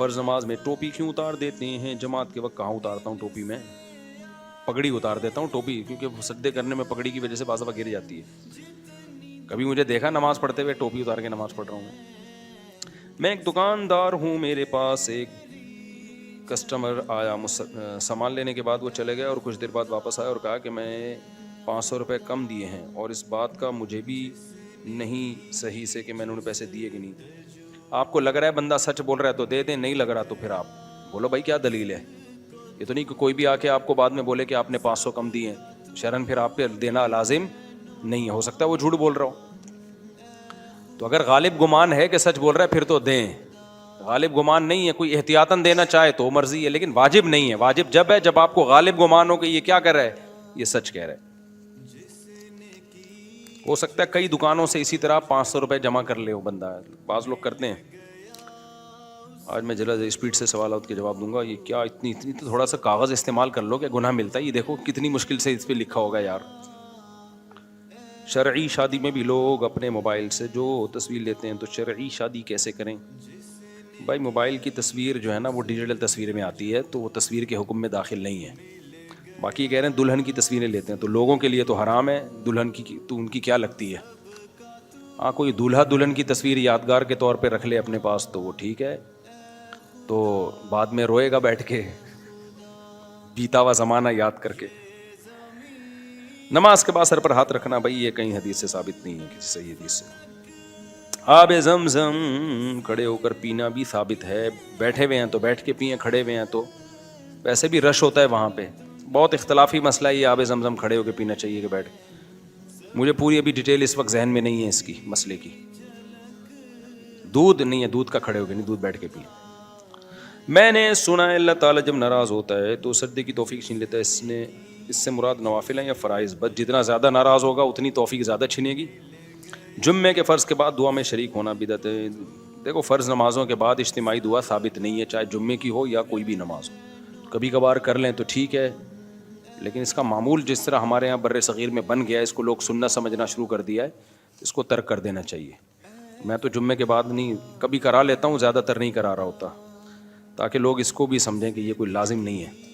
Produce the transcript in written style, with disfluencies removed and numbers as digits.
فرض نماز میں ٹوپی کیوں اتار دیتے ہیں؟ جماعت کے وقت کہاں اتارتا ہوں ٹوپی میں، پگڑی اتار دیتا ہوں ٹوپی، کیونکہ سجدے کرنے میں پگڑی کی وجہ سے بعض دفعہ گر جاتی ہے. کبھی مجھے دیکھا نماز پڑھتے ہوئے ٹوپی اتار کے نماز پڑھ رہا ہوں میں ایک دکاندار ہوں، میرے پاس ایک کسٹمر آیا، سامان لینے کے بعد وہ چلے گئے اور کچھ دیر بعد واپس آیا اور کہا کہ میں 500 روپے کم دیے ہیں اور اس بات کا مجھے بھی نہیں صحیح سے کہ میں نے انہیں پیسے دیے کہ نہیں. آپ کو لگ رہا ہے بندہ سچ بول رہا ہے تو دے دیں، نہیں لگ رہا تو پھر آپ بولو بھائی کیا دلیل ہے. یہ تو نہیں کہ کوئی بھی آ کے آپ کو بعد میں بولے کہ آپ نے 500 کم دیے ہیں، شرعاً پھر آپ پہ دینا لازم نہیں ہے، ہو سکتا ہے وہ جھوٹ بول رہا ہو. تو اگر غالب گمان ہے کہ سچ بول رہا ہے پھر تو دیں، غالب گمان نہیں ہے، کوئی احتیاطاً دینا چاہے تو مرضی ہے، لیکن واجب نہیں ہے. واجب جب ہے جب آپ کو غالب گمان ہو کہ یہ کیا کر رہا ہے، یہ سچ کہہ رہا ہے. ہو سکتا ہے کئی دکانوں سے اسی طرح 500 روپے جمع کر لے وہ بندہ، بعض لوگ کرتے ہیں. آج میں جلد اسپیڈ سے سوالات کے جواب دوں گا. یہ کیا اتنی تو تھوڑا سا کاغذ استعمال کر لو کہ گناہ ملتا ہے. یہ دیکھو کتنی مشکل سے اس پہ لکھا ہوگا یار. شرعی شادی میں بھی لوگ اپنے موبائل سے جو تصویر لیتے ہیں، تو شرعی شادی کیسے کریں؟ بھائی موبائل کی تصویر جو ہے نا وہ ڈیجیٹل تصویر میں آتی ہے، تو وہ تصویر کے حکم میں داخل نہیں ہے. باقی کہہ رہے ہیں دلہن کی تصویریں لیتے ہیں تو لوگوں کے لیے تو حرام ہے، دلہن کی تو ان کی کیا لگتی ہے. ہاں کوئی دولہا دلہن کی تصویر یادگار کے طور پہ رکھ لے اپنے پاس تو وہ ٹھیک ہے، تو بعد میں روئے گا بیٹھ کے بیتا ہوا زمانہ یاد کر کے. نماز کے بعد سر پر ہاتھ رکھنا، بھائی یہ کہیں حدیث سے ثابت نہیں ہے، کسی صحیح حدیث سے. آب زمزم کھڑے ہو کر پینا بھی ثابت ہے، بیٹھے ہوئے ہیں تو بیٹھ کے پئیں، کھڑے ہوئے ہیں تو ویسے بھی رش ہوتا ہے وہاں پہ. بہت اختلافی مسئلہ ہے یہ آب زمزم کھڑے ہو کے پینا چاہیے کہ بیٹھ. مجھے پوری ابھی ڈیٹیل اس وقت ذہن میں نہیں ہے اس کی مسئلے کی. دودھ نہیں ہے، دودھ کا کھڑے ہو کے نہیں، دودھ بیٹھ کے پئیں. میں نے سنا ہے اللہ تعالیٰ جب ناراض ہوتا ہے تو سجدے کی توفیق چھین لیتا ہے. اس سے مراد نوافل ہیں یا فرائض؟ بس جتنا زیادہ ناراض ہوگا اتنی توفیق زیادہ چھنے گی. جمعے کے فرض کے بعد دعا میں شریک ہونا بدعت ہے. دیکھو فرض نمازوں کے بعد اجتماعی دعا ثابت نہیں ہے، چاہے جمعے کی ہو یا کوئی بھی نماز ہو. کبھی کبھار کر لیں تو ٹھیک ہے، لیکن اس کا معمول جس طرح ہمارے یہاں بر صغیر میں بن گیا ہے، اس کو لوگ سنت سمجھنا شروع کر دیا ہے، اس کو ترک کر دینا چاہیے. میں تو جمعے کے بعد نہیں، کبھی کرا لیتا ہوں، زیادہ تر نہیں کرا رہا ہوتا، تاکہ لوگ اس کو بھی سمجھیں کہ یہ کوئی لازم نہیں ہے.